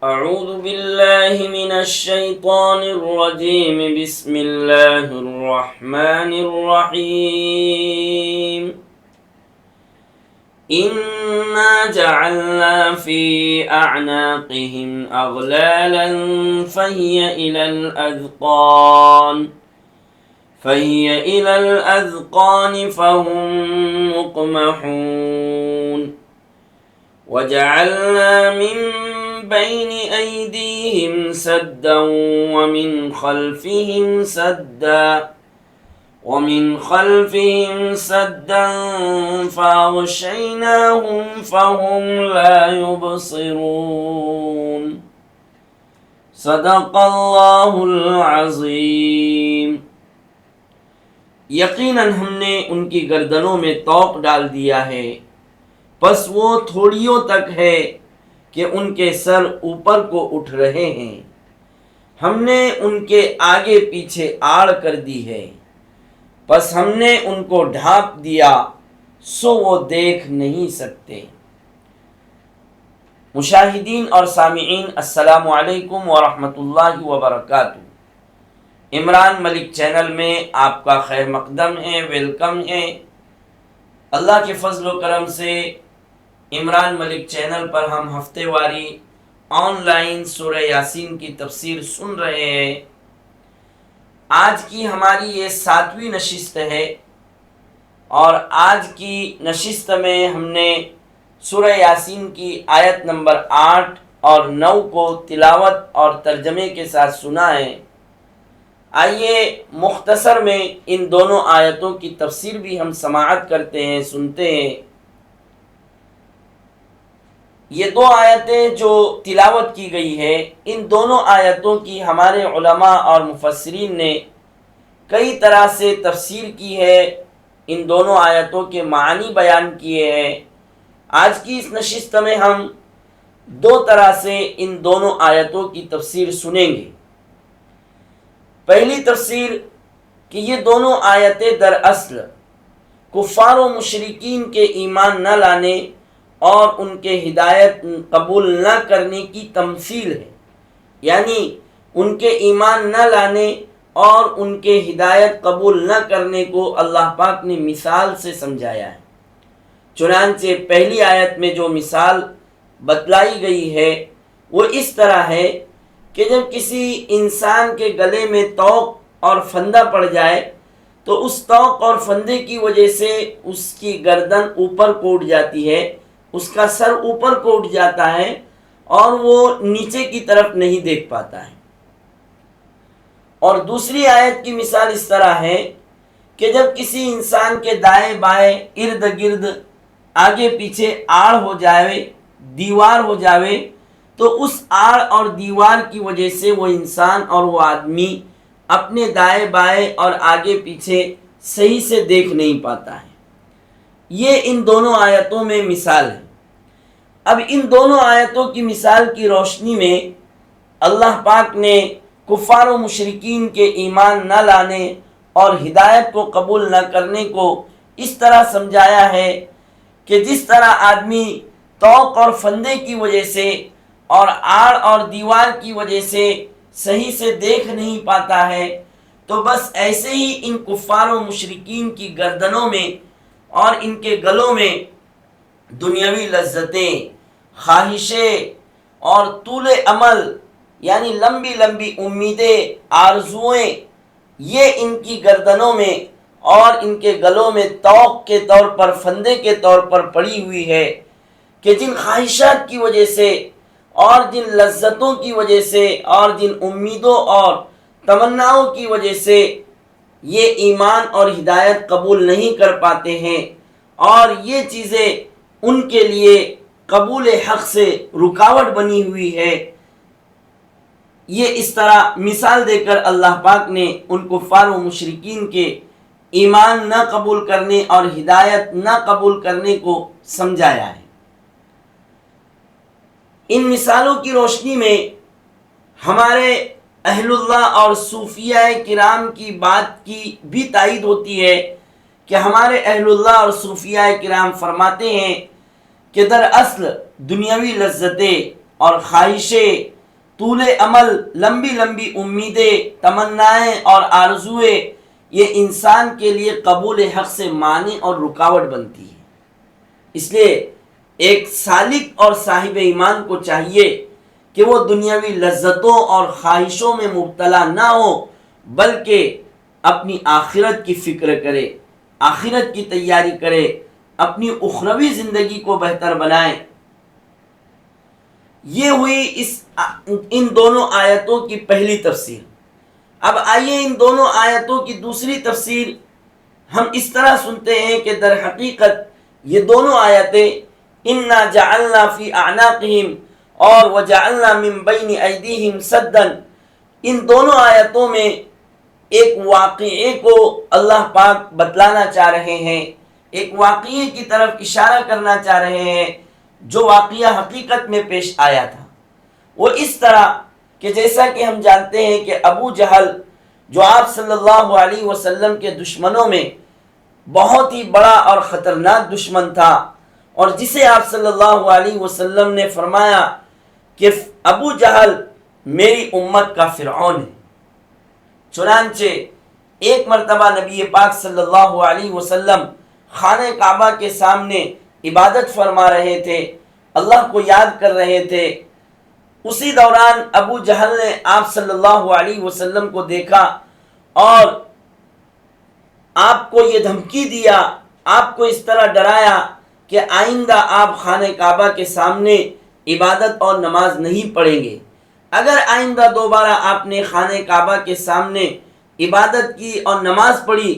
أعوذ بالله من الشيطان الرجيم. بسم الله الرحمن الرحيم. إنا جعلنا في أعناقهم أغلالا فهي إلى الأذقان فهم مقمحون. وجعلنا من بين أيديهم سدا ومن خلفهم سدا فأغشيناهم فهم لا يبصرون. صدق اللہ العظیم. یقیناً ہم نے ان کی گردنوں میں طوق ڈال دیا ہے، پس وہ تھوڑیوں تک ہے کہ ان کے سر اوپر کو اٹھ رہے ہیں. ہم نے ان کے آگے پیچھے آڑ کر دی ہے، پس ہم نے ان کو ڈھانپ دیا سو وہ دیکھ نہیں سکتے. مشاہدین اور سامعین، السلام علیکم ورحمۃ اللہ وبرکاتہ. عمران ملک چینل میں آپ کا خیر مقدم ہے، ویلکم ہے. اللہ کے فضل و کرم سے عمران ملک چینل پر ہم ہفتے واری آن لائن سورہ یاسین کی تفسیر سن رہے ہیں. آج کی ہماری یہ 7ویں نشست ہے اور آج کی نشست میں ہم نے سورہ یاسین کی آیت نمبر 8 اور 9 کو تلاوت اور ترجمے کے ساتھ سنا ہے. آئیے مختصر میں ان دونوں آیتوں کی تفسیر بھی ہم سماعت کرتے ہیں، سنتے ہیں. یہ دو آیتیں جو تلاوت کی گئی ہے، ان دونوں آیتوں کی ہمارے علماء اور مفسرین نے کئی طرح سے تفسیر کی ہے، ان دونوں آیتوں کے معنی بیان کیے ہیں. آج کی اس نشست میں ہم دو طرح سے ان دونوں آیتوں کی تفسیر سنیں گے. پہلی تفسیر کہ یہ دونوں آیتیں دراصل کفار و مشرکین کے ایمان نہ لانے اور ان کے ہدایت قبول نہ کرنے کی تمثیل ہے، یعنی ان کے ایمان نہ لانے اور ان کے ہدایت قبول نہ کرنے کو اللہ پاک نے مثال سے سمجھایا ہے. چنانچہ پہلی آیت میں جو مثال بتلائی گئی ہے وہ اس طرح ہے کہ جب کسی انسان کے گلے میں طوق اور پھندہ پڑ جائے تو اس طوق اور پھندے کی وجہ سے اس کی گردن اوپر کو اٹھ جاتی ہے، اس کا سر اوپر کو اٹھ جاتا ہے اور وہ نیچے کی طرف نہیں دیکھ پاتا ہے. اور دوسری آیت کی مثال اس طرح ہے کہ جب کسی انسان کے دائیں بائیں ارد گرد آگے پیچھے آڑ ہو جاوے، دیوار ہو جاوے، تو اس آڑ اور دیوار کی وجہ سے وہ انسان اور وہ آدمی اپنے دائیں بائیں اور آگے پیچھے صحیح سے دیکھ نہیں پاتا ہے. یہ ان دونوں آیتوں میں مثال ہے. اب ان دونوں آیتوں کی مثال کی روشنی میں اللہ پاک نے کفار و مشرکین کے ایمان نہ لانے اور ہدایت کو قبول نہ کرنے کو اس طرح سمجھایا ہے کہ جس طرح آدمی طوق اور پھندے کی وجہ سے اور آڑ اور دیوار کی وجہ سے صحیح سے دیکھ نہیں پاتا ہے، تو بس ایسے ہی ان کفار و مشرکین کی گردنوں میں اور ان کے گلوں میں دنیاوی لذتیں، خواہشیں اور طول عمل یعنی لمبی لمبی امیدیں، آرزوئیں، یہ ان کی گردنوں میں اور ان کے گلوں میں طوق کے طور پر، پھندے کے طور پر پڑی ہوئی ہے کہ جن خواہشات کی وجہ سے اور جن لذتوں کی وجہ سے اور جن امیدوں اور تمناؤں کی وجہ سے یہ ایمان اور ہدایت قبول نہیں کر پاتے ہیں اور یہ چیزیں ان کے لیے قبول حق سے رکاوٹ بنی ہوئی ہے. یہ اس طرح مثال دے کر اللہ پاک نے ان کفار و مشرکین کے ایمان نہ قبول کرنے اور ہدایت نہ قبول کرنے کو سمجھایا ہے. ان مثالوں کی روشنی میں ہمارے اہل اللہ اور صوفیہ کرام کی بات کی بھی تائید ہوتی ہے کہ ہمارے اہل اللہ اور صوفیہ کرام فرماتے ہیں کہ دراصل دنیاوی لذتیں اور خواہشیں، طول عمل، لمبی لمبی امیدیں، تمنائیں اور آرزوئیں، یہ انسان کے لیے قبول حق سے مانع اور رکاوٹ بنتی ہے۔ اس لیے ایک سالک اور صاحب ایمان کو چاہیے کہ وہ دنیاوی لذتوں اور خواہشوں میں مبتلا نہ ہو، بلکہ اپنی آخرت کی فکر کرے، آخرت کی تیاری کرے، اپنی اخروی زندگی کو بہتر بنائے۔ یہ ہوئی ان دونوں آیتوں کی پہلی تفسیر۔ اب آئیے ان دونوں آیتوں کی دوسری تفسیر ہم اس طرح سنتے ہیں کہ در حقیقت یہ دونوں آیتیں انا جعلنا فی اعناقہم اور وجعلنا من بین ایدیہم سدا، ان دونوں آیتوں میں ایک واقعے کو اللہ پاک بتلانا چاہ رہے ہیں، ایک واقعے کی طرف اشارہ کرنا چاہ رہے ہیں جو واقعہ حقیقت میں پیش آیا تھا۔ وہ اس طرح کہ جیسا کہ ہم جانتے ہیں کہ ابو جہل جو آپ صلی اللہ علیہ وسلم کے دشمنوں میں بہت ہی بڑا اور خطرناک دشمن تھا، اور جسے آپ صلی اللہ علیہ وسلم نے فرمایا کہ ابو جہل میری امت کا فرعون ہے۔ چنانچہ ایک مرتبہ نبی پاک صلی اللہ علیہ وسلم خانہ کعبہ کے سامنے عبادت فرما رہے تھے، اللہ کو یاد کر رہے تھے۔ اسی دوران ابو جہل نے آپ صلی اللہ علیہ وسلم کو دیکھا اور آپ کو یہ دھمکی دیا، آپ کو اس طرح ڈرایا کہ آئندہ آپ خانہ کعبہ کے سامنے عبادت اور نماز نہیں پڑھیں گے۔ اگر آئندہ دوبارہ آپ نے خانہ کعبہ کے سامنے عبادت کی اور نماز پڑھی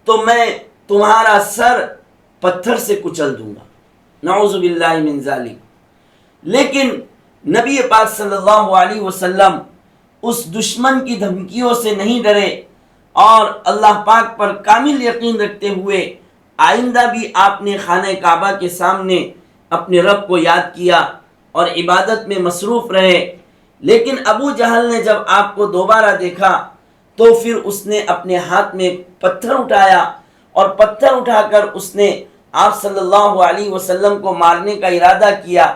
تو میں تمہارا سر پتھر سے کچل دوں گا، نعوذ باللہ من ذالک۔ لیکن نبی پاک صلی اللہ علیہ وسلم اس دشمن کی دھمکیوں سے نہیں ڈرے اور اللہ پاک پر کامل یقین رکھتے ہوئے آئندہ بھی آپ نے خانہ کعبہ کے سامنے اپنے رب کو یاد کیا اور عبادت میں مصروف رہے۔ لیکن ابو جہل نے جب آپ کو دوبارہ دیکھا تو پھر اس نے اپنے ہاتھ میں پتھر اٹھایا اور پتھر اٹھا کر اس نے آپ صلی اللہ علیہ وسلم کو مارنے کا ارادہ کیا۔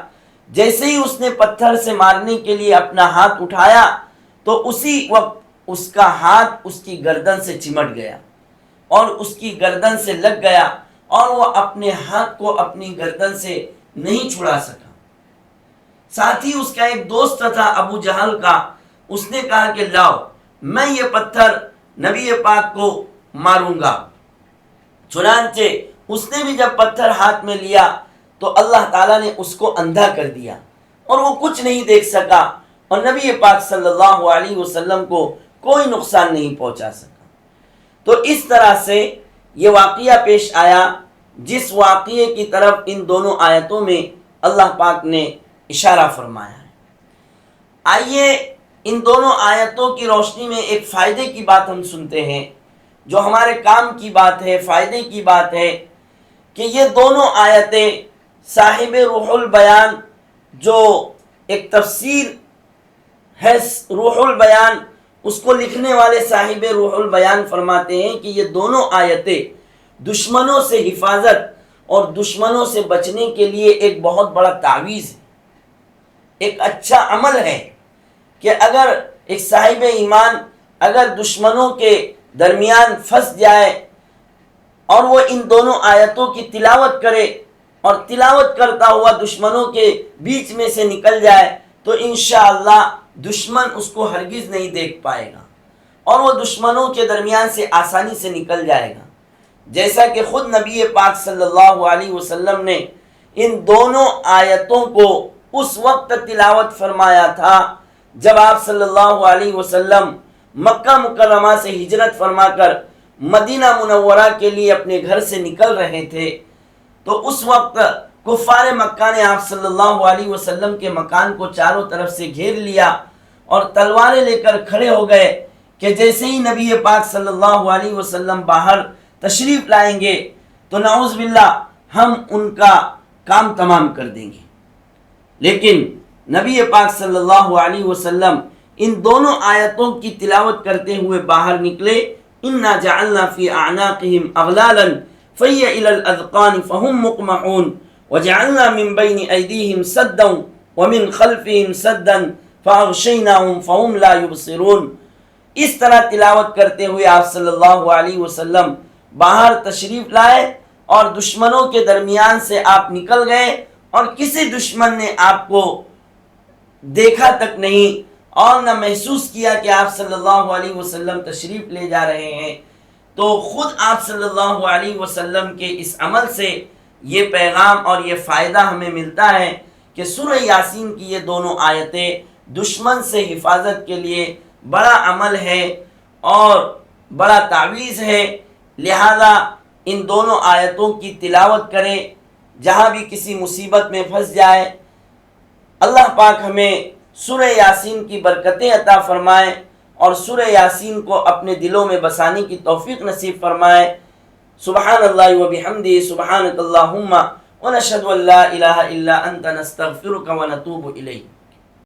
جیسے ہی اس نے پتھر سے مارنے کے لیے اپنا ہاتھ اٹھایا تو اسی وقت اس کا ہاتھ اس کی گردن سے چمٹ گیا اور اس کی گردن سے لگ گیا اور وہ اپنے ہاتھ کو اپنی گردن سے نہیں چھڑا سکا۔ ساتھ ہی اس کا ایک دوست تھا ابو جہل کا، اس نے کہا کہ لاؤ میں یہ پتھر نبی پاک کو ماروں گا۔ چنانچہ اس نے بھی جب پتھر ہاتھ میں لیا تو اللہ تعالیٰ نے اس کو اندھا کر دیا اور وہ کچھ نہیں دیکھ سکا اور نبی پاک صلی اللہ علیہ وسلم کو کوئی نقصان نہیں پہنچا سکا۔ تو اس طرح سے یہ واقعہ پیش آیا جس واقعے کی طرف ان دونوں آیتوں میں اللہ پاک نے اشارہ فرمایا ہے۔ آئیے ان دونوں آیتوں کی روشنی میں ایک فائدے کی بات ہم سنتے ہیں جو ہمارے کام کی بات ہے، فائدے کی بات ہے، کہ یہ دونوں آیتیں صاحب روح البیان جو ایک تفسیر ہے روح البیان، اس کو لکھنے والے صاحب روح البیان فرماتے ہیں کہ یہ دونوں آیتیں دشمنوں سے حفاظت اور دشمنوں سے بچنے کے لیے ایک بہت بڑا تعویذ ہے، ایک اچھا عمل ہے کہ اگر ایک صاحب ایمان اگر دشمنوں کے درمیان پھنس جائے اور وہ ان دونوں آیتوں کی تلاوت کرے اور تلاوت کرتا ہوا دشمنوں کے بیچ میں سے نکل جائے تو انشاءاللہ دشمن اس کو ہرگز نہیں دیکھ پائے گا اور وہ دشمنوں کے درمیان سے آسانی سے نکل جائے گا، جیسا کہ خود نبی پاک صلی اللہ علیہ وسلم نے ان دونوں آیتوں کو اس وقت تلاوت فرمایا تھا جب آپ صلی اللہ علیہ وسلم مکہ مکرمہ سے ہجرت فرما کر مدینہ منورہ کے لیے اپنے گھر سے نکل رہے تھے۔ تو اس وقت کفار مکہ نے آپ صلی اللہ علیہ وسلم کے مکان کو چاروں طرف سے گھیر لیا اور تلواریں لے کر کھڑے ہو گئے کہ جیسے ہی نبی پاک صلی اللہ علیہ وسلم باہر تشریف لائیں گے تو نعوذ باللہ ہم ان کا کام تمام کر دیں گے۔ لیکن نبی پاک صلی اللہ علیہ وسلم ان دونوں آیتوں کی تلاوت کرتے ہوئے باہر نکلے، انا جعلنا فی اعناقہم اغلالا فہی الی الاذقان فہم مقمحون وجعلنا من بین ایدیہم سدا ومن خلفهم سدا فاغشيناهم فهم لا يبصرون. اس طرح تلاوت کرتے ہوئے آپ صلی اللہ علیہ وسلم باہر تشریف لائے اور دشمنوں کے درمیان سے آپ نکل گئے اور کسی دشمن نے آپ کو دیکھا تک نہیں اور نہ محسوس کیا کہ آپ صلی اللہ علیہ وسلم تشریف لے جا رہے ہیں. تو خود آپ صلی اللہ علیہ وسلم کے اس عمل سے یہ پیغام اور یہ فائدہ ہمیں ملتا ہے کہ سورہ یاسین کی یہ دونوں آیتیں دشمن سے حفاظت کے لیے بڑا عمل ہے اور بڑا تعویذ ہے. لہذا ان دونوں آیتوں کی تلاوت کریں جہاں بھی کسی مصیبت میں پھنس جائے. اللہ پاک ہمیں سورہ یاسین کی برکتیں عطا فرمائے اور سورہ یاسین کو اپنے دلوں میں بسانے کی توفیق نصیب فرمائے. سبحان اللہ و بحمدہ سبحانک اللہم ونشہد ان لا الہ الا انت نستغفرک ونتوب الیک.